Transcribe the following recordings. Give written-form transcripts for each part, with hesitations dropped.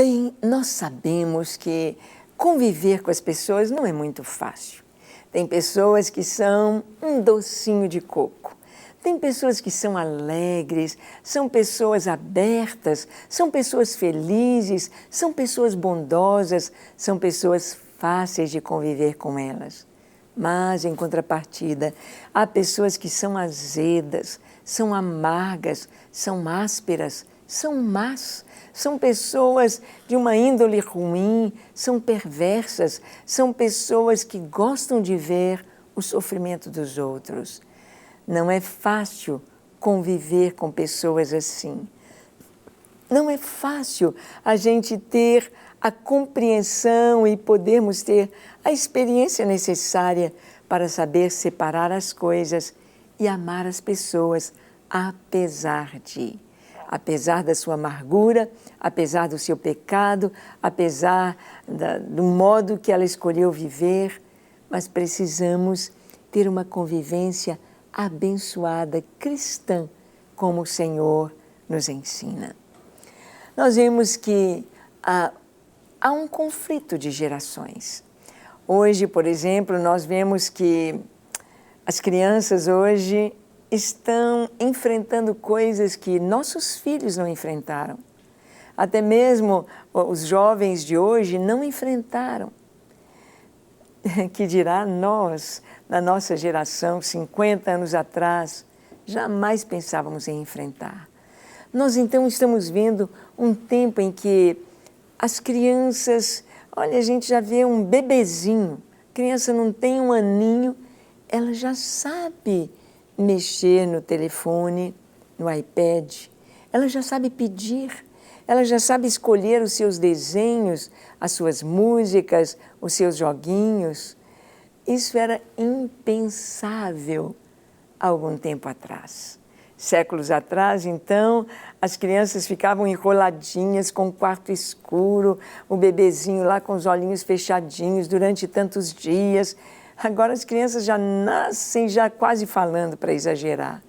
Bem, nós sabemos que conviver com as pessoas não é muito fácil. Tem pessoas que são um docinho de coco. Tem pessoas que são alegres, são pessoas abertas, são pessoas felizes, são pessoas bondosas, são pessoas fáceis de conviver com elas. Mas, em contrapartida, há pessoas que são azedas, são amargas, são ásperas, são más, são pessoas de uma índole ruim, são perversas, são pessoas que gostam de ver o sofrimento dos outros. Não é fácil conviver com pessoas assim. Não é fácil a gente ter a compreensão e podermos ter a experiência necessária para saber separar as coisas e amar as pessoas, apesar da sua amargura, apesar do seu pecado, apesar do modo que ela escolheu viver, mas precisamos ter uma convivência abençoada, cristã, como o Senhor nos ensina. Nós vemos que há um conflito de gerações. Hoje, por exemplo, nós vemos que as crianças hoje estão enfrentando coisas que nossos filhos não enfrentaram. Até mesmo os jovens de hoje não enfrentaram. Que dirá nós, na nossa geração, 50 anos atrás, jamais pensávamos em enfrentar. Nós então estamos vendo um tempo em que as crianças, olha, a gente já vê um bebezinho, a criança não tem um aninho, ela já sabe mexer no telefone, no iPad, ela já sabe pedir, ela já sabe escolher os seus desenhos, as suas músicas, os seus joguinhos. Isso era impensável há algum tempo atrás. Séculos atrás, então, as crianças ficavam enroladinhas com o quarto escuro, o bebezinho lá com os olhinhos fechadinhos durante tantos dias. Agora as crianças já nascem já quase falando, para exagerar.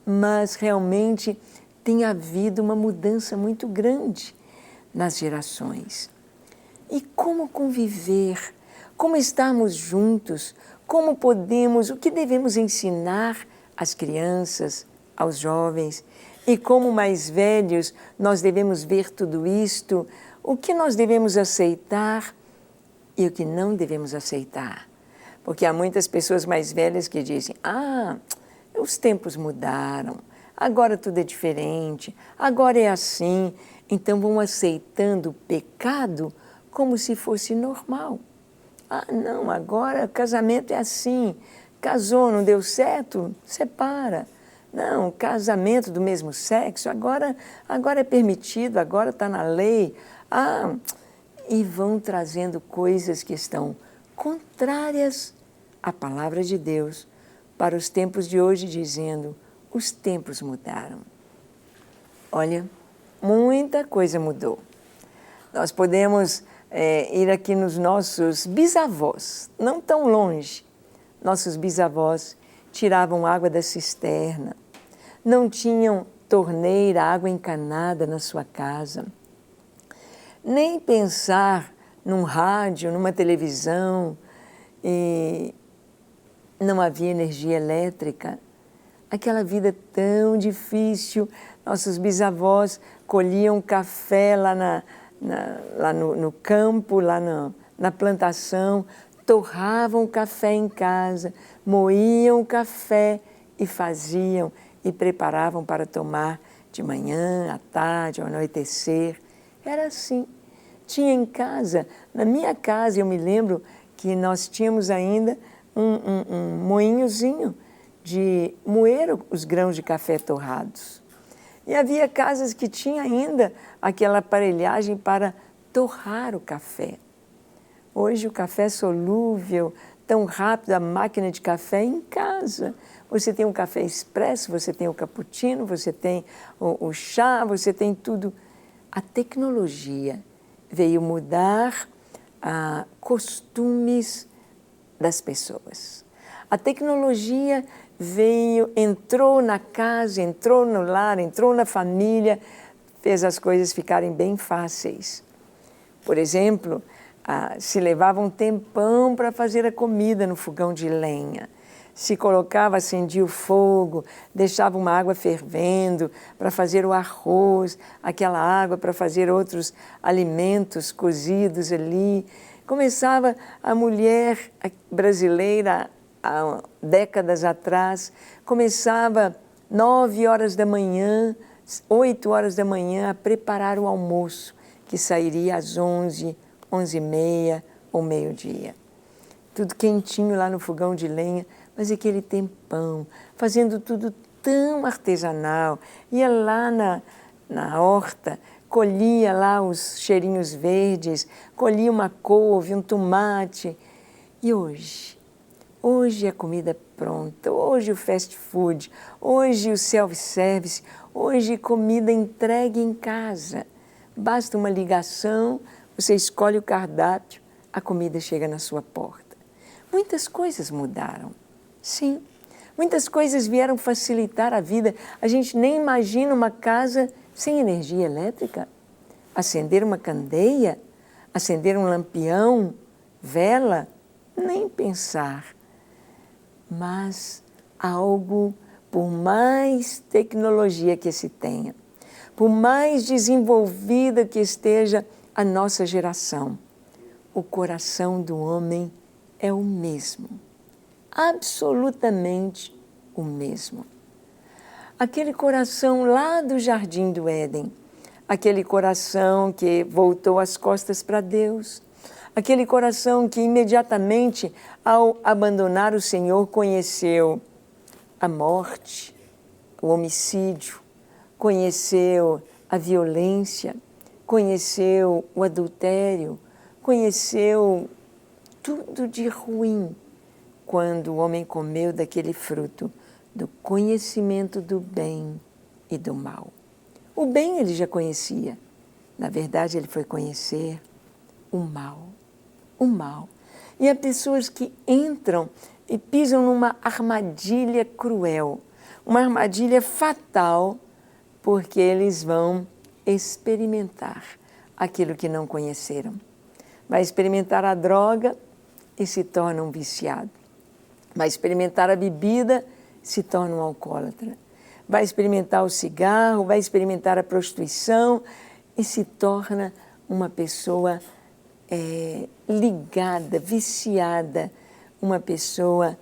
Mas realmente tem havido uma mudança muito grande nas gerações. E como conviver? Como estarmos juntos? Como podemos, o que devemos ensinar às crianças, aos jovens? E como mais velhos nós devemos ver tudo isto? O que nós devemos aceitar e o que não devemos aceitar? Porque há muitas pessoas mais velhas que dizem: os tempos mudaram, agora tudo é diferente, agora é assim. Então vão aceitando o pecado como se fosse normal. Não, agora o casamento é assim, casou, não deu certo, separa. Não, casamento do mesmo sexo, agora é permitido, agora está na lei. E vão trazendo coisas que estão contrárias à palavra de Deus para os tempos de hoje, dizendo: os tempos mudaram. Olha, muita coisa mudou. Nós podemos ir aqui nos nossos bisavós, não tão longe. Nossos bisavós tiravam água da cisterna, não tinham torneira, água encanada na sua casa. Nem pensar num rádio, numa televisão, e não havia energia elétrica. Aquela vida tão difícil. Nossos bisavós colhiam café lá no campo, lá na plantação, torravam o café em casa, moíam o café e faziam e preparavam para tomar de manhã, à tarde, ao anoitecer. Era assim. Tinha em casa, na minha casa, eu me lembro que nós tínhamos ainda um moinhozinho de moer os grãos de café torrados. E havia casas que tinham ainda aquela aparelhagem para torrar o café. Hoje o café é solúvel, tão rápido, a máquina de café em casa. Você tem um café expresso, você tem o cappuccino, você tem o chá, você tem tudo. A tecnologia veio mudar costumes das pessoas. A tecnologia entrou na casa, entrou no lar, entrou na família, fez as coisas ficarem bem fáceis. Por exemplo, se levava um tempão para fazer a comida no fogão de lenha. Se colocava, acendia o fogo, deixava uma água fervendo para fazer o arroz, aquela água para fazer outros alimentos cozidos ali. Começava a mulher brasileira, há décadas atrás, começava 9 horas da manhã, 8 horas da manhã, a preparar o almoço, que sairia às 11, 11h30 ou meio-dia. Tudo quentinho lá no fogão de lenha, mas aquele tempão, fazendo tudo tão artesanal. Ia lá na horta, colhia lá os cheirinhos verdes, colhia uma couve, um tomate. E hoje? Hoje a comida é pronta, hoje o fast food, hoje o self-service, hoje comida entregue em casa. Basta uma ligação, você escolhe o cardápio, a comida chega na sua porta. Muitas coisas mudaram. Sim, muitas coisas vieram facilitar a vida. A gente nem imagina uma casa sem energia elétrica. Acender uma candeia, acender um lampião, vela, nem pensar. Mas algo, por mais tecnologia que se tenha, por mais desenvolvida que esteja a nossa geração, o coração do homem é o mesmo. Absolutamente o mesmo. Aquele coração lá do Jardim do Éden, aquele coração que voltou as costas para Deus, aquele coração que imediatamente, ao abandonar o Senhor, conheceu a morte, o homicídio, conheceu a violência, conheceu o adultério, conheceu tudo de ruim, quando o homem comeu daquele fruto do conhecimento do bem e do mal. O bem ele já conhecia, na verdade ele foi conhecer o mal. O mal. E há pessoas que entram e pisam numa armadilha cruel, uma armadilha fatal, porque eles vão experimentar aquilo que não conheceram. Vai experimentar a droga e se torna um viciado. Vai experimentar a bebida, se torna um alcoólatra. Vai experimentar o cigarro, vai experimentar a prostituição e se torna uma pessoa ligada, viciada, uma pessoa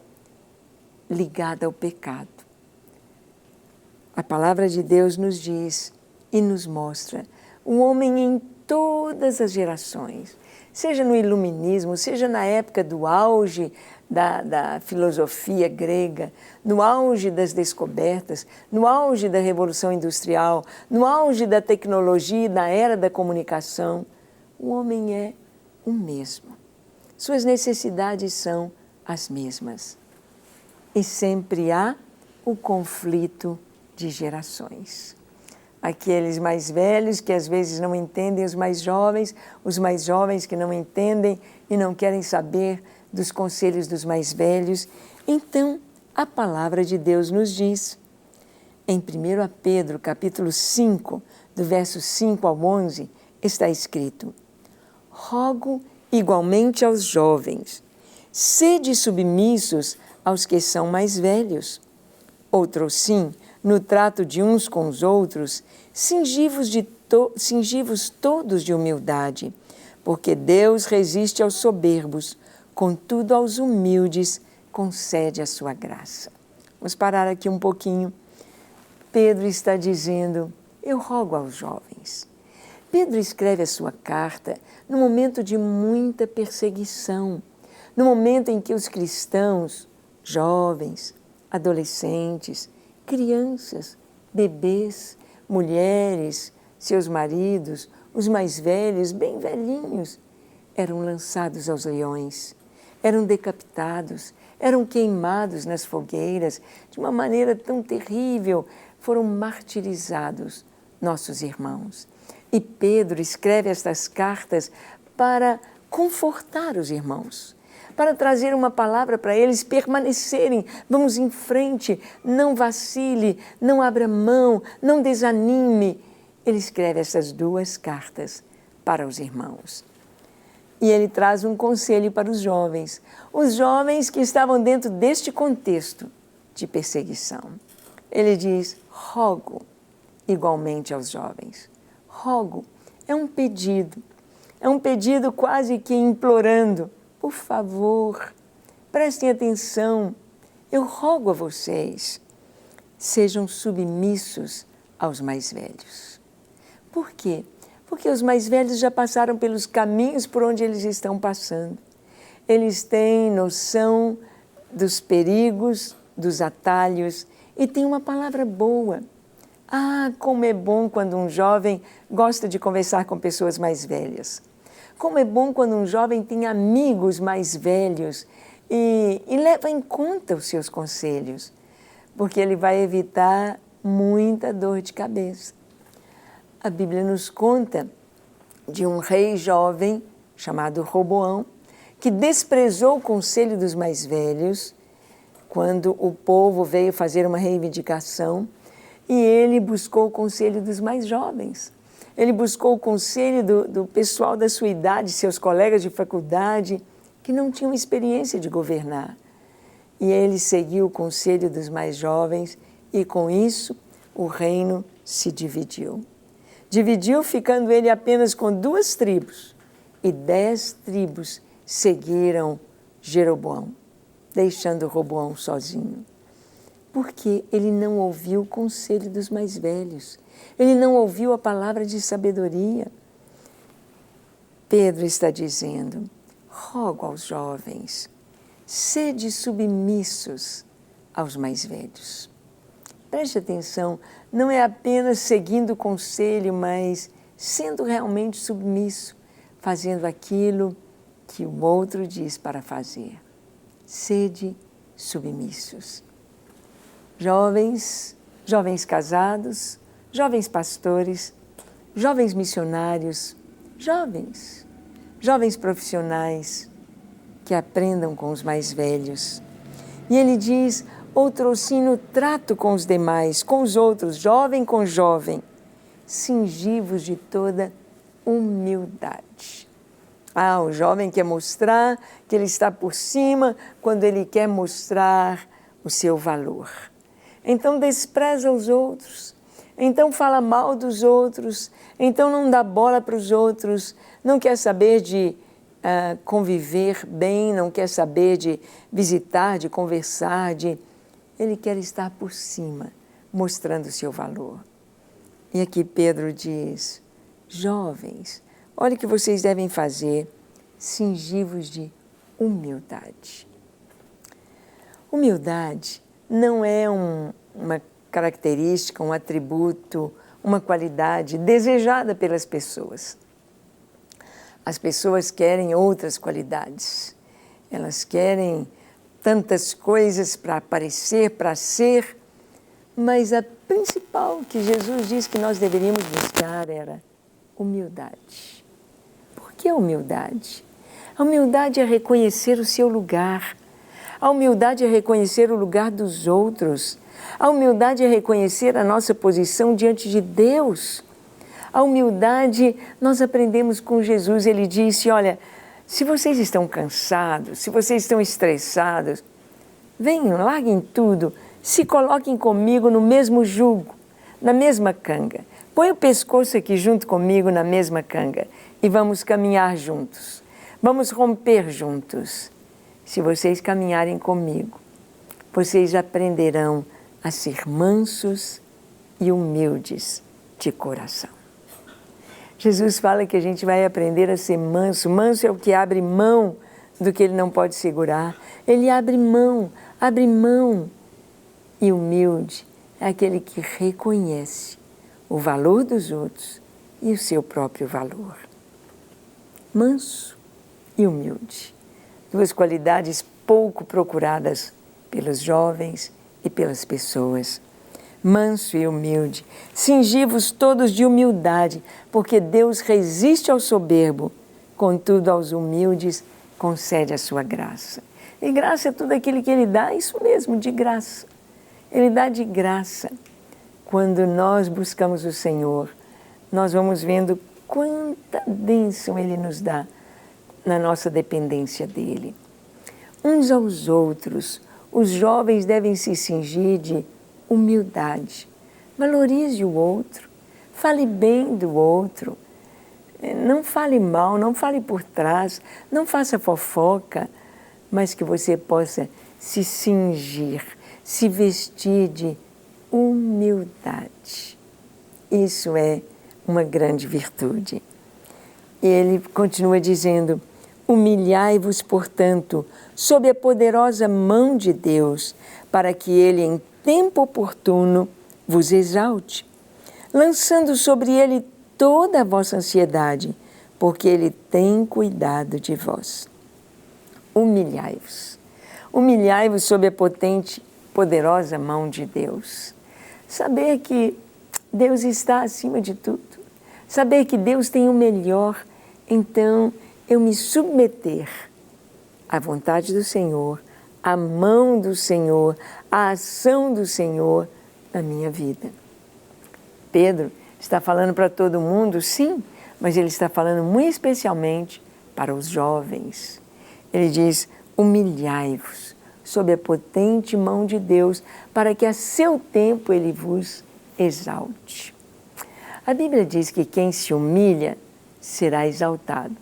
ligada ao pecado. A palavra de Deus nos diz e nos mostra o homem em todas as gerações, seja no iluminismo, seja na época do auge da filosofia grega, no auge das descobertas, no auge da Revolução Industrial, no auge da tecnologia, na era da comunicação, o homem é o mesmo. Suas necessidades são as mesmas. E sempre há o conflito de gerações. Aqueles mais velhos que às vezes não entendem os mais jovens que não entendem e não querem saber dos conselhos dos mais velhos. Então, a palavra de Deus nos diz, em 1 Pedro, capítulo 5, do verso 5 ao 11, está escrito: rogo igualmente aos jovens, sede submissos aos que são mais velhos. Outrosim, no trato de uns com os outros, cingivos todos de humildade, porque Deus resiste aos soberbos, contudo aos humildes concede a sua graça. Vamos parar aqui um pouquinho. Pedro está dizendo, eu rogo aos jovens. Pedro escreve a sua carta no momento de muita perseguição, no momento em que os cristãos, jovens, adolescentes, crianças, bebês, mulheres, seus maridos, os mais velhos, bem velhinhos, eram lançados aos leões, eram decapitados, eram queimados nas fogueiras de uma maneira tão terrível, foram martirizados nossos irmãos. E Pedro escreve estas cartas para confortar os irmãos, para trazer uma palavra para eles permanecerem. Vamos em frente, não vacile, não abra mão, não desanime. Ele escreve essas duas cartas para os irmãos. E ele traz um conselho para os jovens que estavam dentro deste contexto de perseguição. Ele diz: rogo igualmente aos jovens. Rogo é um pedido quase que implorando: por favor, prestem atenção, eu rogo a vocês, sejam submissos aos mais velhos. Por quê? Porque os mais velhos já passaram pelos caminhos por onde eles estão passando. Eles têm noção dos perigos, dos atalhos e têm uma palavra boa. Ah, como é bom quando um jovem gosta de conversar com pessoas mais velhas. Como é bom quando um jovem tem amigos mais velhos e leva em conta os seus conselhos, porque ele vai evitar muita dor de cabeça. A Bíblia nos conta de um rei jovem chamado Roboão, que desprezou o conselho dos mais velhos quando o povo veio fazer uma reivindicação, e ele buscou o conselho dos mais jovens. Ele buscou o conselho do pessoal da sua idade, seus colegas de faculdade, que não tinham experiência de governar. E ele seguiu o conselho dos mais jovens e, com isso, o reino se dividiu. Dividiu, ficando ele apenas com 2 tribos, e 10 tribos seguiram Jeroboão, deixando Roboão sozinho. Porque ele não ouviu o conselho dos mais velhos, ele não ouviu a palavra de sabedoria. Pedro está dizendo: rogo aos jovens, sede submissos aos mais velhos. Preste atenção, não é apenas seguindo o conselho, mas sendo realmente submisso, fazendo aquilo que o outro diz para fazer. Sede submissos. Jovens casados, jovens pastores, jovens missionários, jovens profissionais que aprendam com os mais velhos. E ele diz: outrossim no trato com os demais, com os outros, jovem com jovem, cingivos de toda humildade. Ah, o jovem quer mostrar que ele está por cima quando ele quer mostrar o seu valor. Então despreza os outros, então fala mal dos outros, então não dá bola para os outros, não quer saber de conviver bem, não quer saber de visitar, de conversar, ele quer estar por cima, mostrando o seu valor. E aqui Pedro diz: jovens, olha o que vocês devem fazer, cingivos de humildade. Humildade não é uma característica, um atributo, uma qualidade desejada pelas pessoas. As pessoas querem outras qualidades. Elas querem tantas coisas para aparecer, para ser, mas a principal que Jesus disse que nós deveríamos buscar era humildade. Por que a humildade? A humildade é reconhecer o seu lugar. A humildade é reconhecer o lugar dos outros. A humildade é reconhecer a nossa posição diante de Deus. A humildade, nós aprendemos com Jesus, ele disse: olha, se vocês estão cansados, se vocês estão estressados, venham, larguem tudo, se coloquem comigo no mesmo jugo, na mesma canga. Põe o pescoço aqui junto comigo na mesma canga e vamos caminhar juntos. Vamos romper juntos. Se vocês caminharem comigo, vocês aprenderão a ser mansos e humildes de coração. Jesus fala que a gente vai aprender a ser manso. Manso é o que abre mão do que ele não pode segurar. Ele abre mão. E humilde é aquele que reconhece o valor dos outros e o seu próprio valor. Manso e humilde. 2 qualidades pouco procuradas pelos jovens e pelas pessoas. Manso e humilde, cingivos todos de humildade, porque Deus resiste ao soberbo, contudo aos humildes concede a sua graça. E graça é tudo aquilo que Ele dá, isso mesmo, de graça. Ele dá de graça. Quando nós buscamos o Senhor, nós vamos vendo quanta bênção Ele nos dá, na nossa dependência dele. Uns aos outros, os jovens devem se cingir de humildade. Valorize o outro, fale bem do outro, não fale mal, não fale por trás, não faça fofoca, mas que você possa se cingir, se vestir de humildade. Isso é uma grande virtude. E ele continua dizendo: humilhai-vos, portanto, sob a poderosa mão de Deus, para que ele, em tempo oportuno, vos exalte, lançando sobre ele toda a vossa ansiedade, porque ele tem cuidado de vós. Humilhai-vos. Humilhai-vos sob a poderosa mão de Deus. Saber que Deus está acima de tudo. Saber que Deus tem o melhor. Então, eu me submeter à vontade do Senhor, à mão do Senhor, à ação do Senhor na minha vida. Pedro está falando para todo mundo, sim, mas ele está falando muito especialmente para os jovens. Ele diz: humilhai-vos sob a potente mão de Deus, para que a seu tempo ele vos exalte. A Bíblia diz que quem se humilha será exaltado,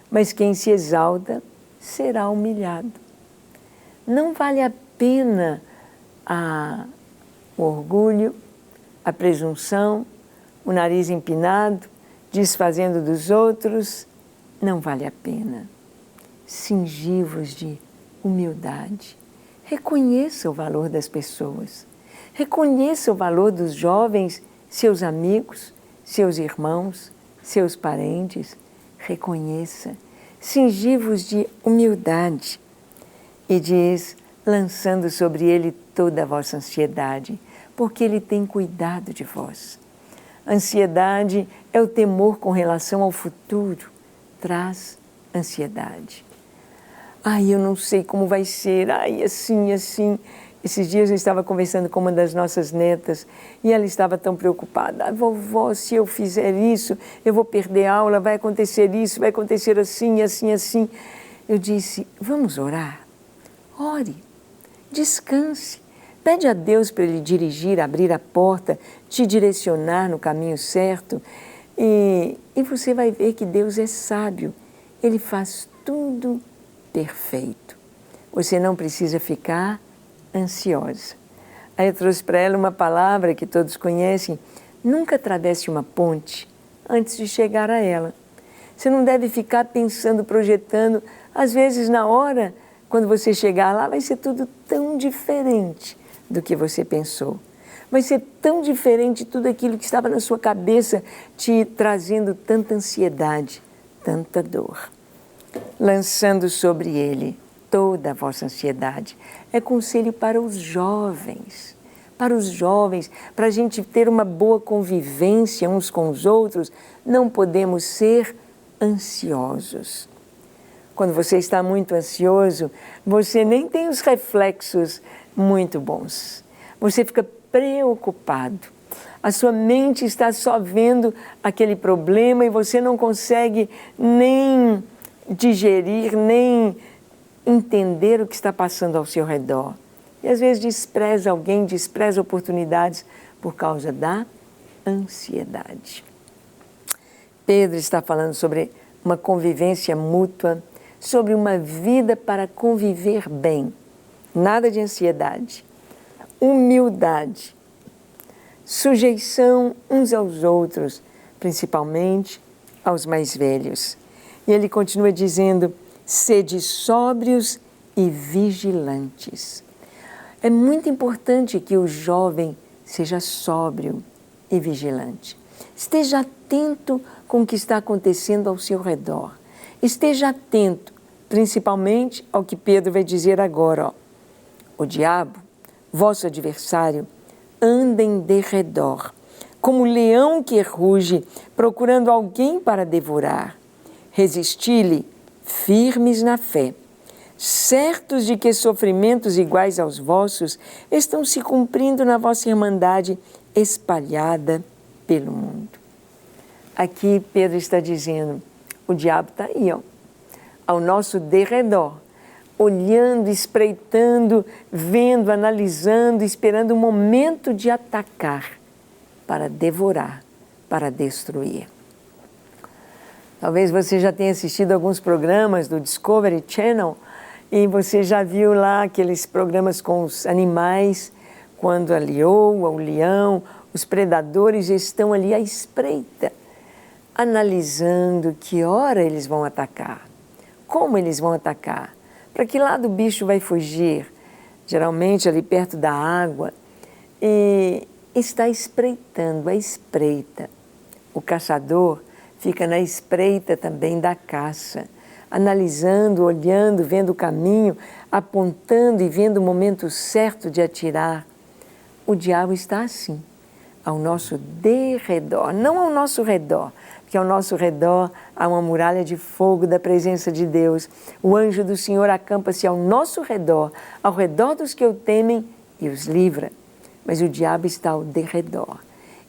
mas quem se exalta será humilhado. Não vale a pena o orgulho, a presunção, o nariz empinado, desfazendo dos outros. Não vale a pena. Cingi-vos de humildade. Reconheça o valor das pessoas. Reconheça o valor dos jovens, seus amigos, seus irmãos, seus parentes. Reconheça. Cingi-vos de humildade. E diz: lançando sobre ele toda a vossa ansiedade, porque ele tem cuidado de vós. Ansiedade é o temor com relação ao futuro. Traz ansiedade. Ai, eu não sei como vai ser, ai, assim, assim. Esses dias eu estava conversando com uma das nossas netas e ela estava tão preocupada. Ah, vovó, se eu fizer isso, eu vou perder aula, vai acontecer isso, vai acontecer assim, assim, assim. Eu disse: vamos orar? Ore, descanse, pede a Deus para Ele dirigir, abrir a porta, te direcionar no caminho certo e você vai ver que Deus é sábio, Ele faz tudo perfeito. Você não precisa ficar ansiosa. Aí eu trouxe para ela uma palavra que todos conhecem: nunca atravesse uma ponte antes de chegar a ela. Você não deve ficar pensando, projetando, às vezes na hora, quando você chegar lá, vai ser tudo tão diferente do que você pensou. Vai ser tão diferente tudo aquilo que estava na sua cabeça, te trazendo tanta ansiedade, tanta dor. Lançando sobre ele toda a vossa ansiedade. É conselho para os jovens, para a gente ter uma boa convivência uns com os outros. Não podemos ser ansiosos. Quando você está muito ansioso, você nem tem os reflexos muito bons. Você fica preocupado. A sua mente está só vendo aquele problema e você não consegue nem digerir, nem entender o que está passando ao seu redor. E às vezes despreza alguém, despreza oportunidades por causa da ansiedade. Pedro está falando sobre uma convivência mútua, sobre uma vida para conviver bem. Nada de ansiedade. Humildade. Sujeição uns aos outros, principalmente aos mais velhos. E ele continua dizendo: sede sóbrios e vigilantes. É muito importante que o jovem seja sóbrio e vigilante. Esteja atento com o que está acontecendo ao seu redor. Esteja atento, principalmente ao que Pedro vai dizer agora. Ó. O diabo, vosso adversário, anda em derredor, como leão que ruge, procurando alguém para devorar. Resisti-lhe, firmes na fé, certos de que sofrimentos iguais aos vossos estão se cumprindo na vossa irmandade espalhada pelo mundo. Aqui Pedro está dizendo: o diabo está aí, ó, ao nosso derredor, olhando, espreitando, vendo, analisando, esperando o momento de atacar, para devorar, para destruir. Talvez você já tenha assistido alguns programas do Discovery Channel e você já viu lá aqueles programas com os animais, quando a leoa, o leão, os predadores estão ali à espreita, analisando que hora eles vão atacar, como eles vão atacar, para que lado o bicho vai fugir, geralmente ali perto da água, e está espreitando, à espreita. O caçador fica na espreita também da caça, analisando, olhando, vendo o caminho, apontando e vendo o momento certo de atirar. O diabo está assim, ao nosso derredor, não ao nosso redor, porque ao nosso redor há uma muralha de fogo da presença de Deus. O anjo do Senhor acampa-se ao nosso redor, ao redor dos que o temem e os livra. Mas o diabo está ao derredor,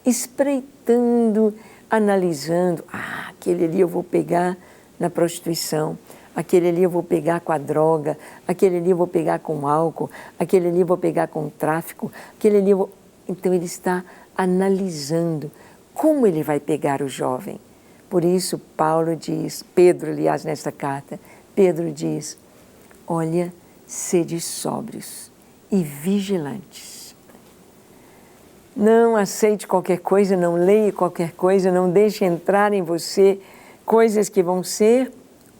espreitando, analisando. Aquele ali eu vou pegar na prostituição, aquele ali eu vou pegar com a droga, aquele ali eu vou pegar com o álcool, aquele ali eu vou pegar com o tráfico, aquele ali eu vou... Então ele está analisando como ele vai pegar o jovem. Por isso Paulo diz, Pedro, aliás, nesta carta, Pedro diz, olha, sede sóbrios e vigilantes. Não aceite qualquer coisa, não leia qualquer coisa, não deixe entrar em você coisas que vão ser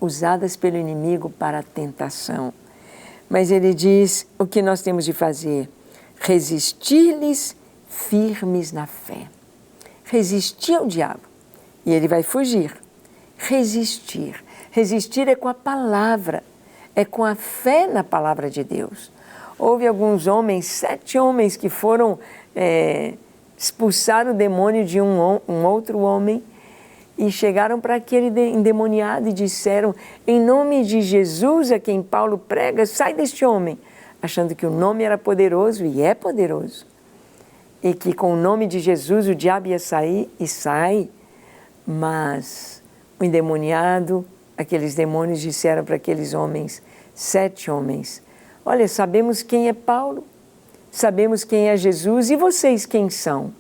usadas pelo inimigo para a tentação. Mas ele diz o que nós temos de fazer: resistir-lhes firmes na fé. Resistir ao diabo e ele vai fugir. Resistir. Resistir é com a palavra, é com a fé na palavra de Deus. Houve alguns homens, 7 homens que foram expulsar o demônio de um outro homem e chegaram para aquele endemoniado e disseram: em nome de Jesus, a quem Paulo prega, sai deste homem, achando que o nome era poderoso, e é poderoso, e que com o nome de Jesus o diabo ia sair, e sai. Mas o endemoniado, aqueles demônios disseram para aqueles homens, 7 homens: olha, sabemos quem é Paulo, sabemos quem é Jesus, e vocês quem são?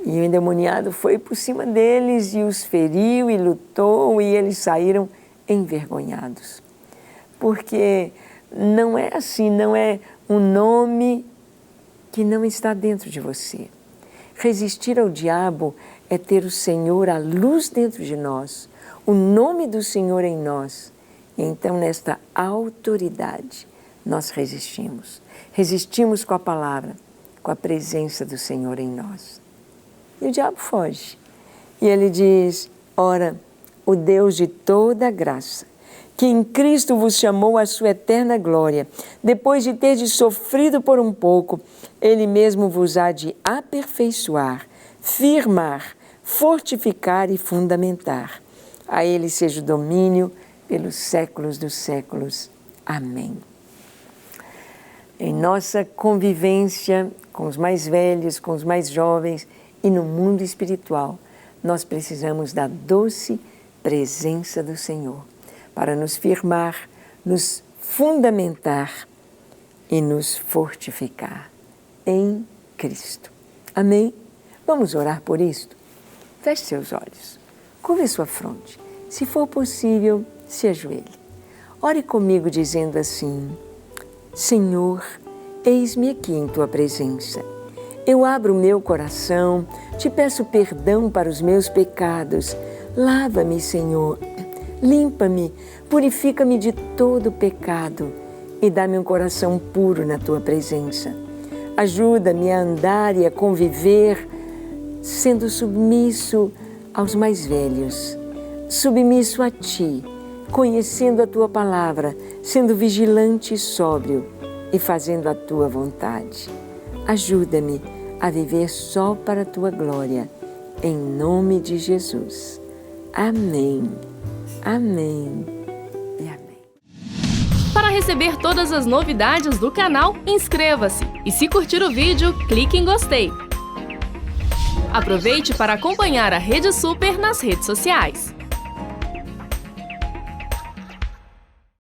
E o endemoniado foi por cima deles e os feriu e lutou, e eles saíram envergonhados. Porque não é assim, não é um nome que não está dentro de você. Resistir ao diabo é ter o Senhor, a luz dentro de nós, o nome do Senhor em nós. E então, nesta autoridade, nós resistimos. Resistimos com a palavra, com a presença do Senhor em nós. E o diabo foge. E ele diz: ora, o Deus de toda graça, que em Cristo vos chamou à sua eterna glória, depois de terdes sofrido por um pouco, Ele mesmo vos há de aperfeiçoar, firmar, fortificar e fundamentar. A Ele seja o domínio pelos séculos dos séculos. Amém. Em nossa convivência com os mais velhos, com os mais jovens e no mundo espiritual, nós precisamos da doce presença do Senhor para nos firmar, nos fundamentar e nos fortificar em Cristo. Amém? Vamos orar por isto? Feche seus olhos, curve sua fronte. Se for possível, se ajoelhe. Ore comigo dizendo assim: Senhor, eis-me aqui em Tua presença. Eu abro o meu coração, te peço perdão para os meus pecados. Lava-me, Senhor, limpa-me, purifica-me de todo pecado e dá-me um coração puro na Tua presença. Ajuda-me a andar e a conviver sendo submisso aos mais velhos, submisso a Ti, conhecendo a Tua palavra, sendo vigilante e sóbrio e fazendo a Tua vontade. Ajuda-me a viver só para a Tua glória, em nome de Jesus. Amém, amém e amém. Para receber todas as novidades do canal, inscreva-se e, se curtir o vídeo, clique em gostei. Aproveite para acompanhar a Rede Super nas redes sociais.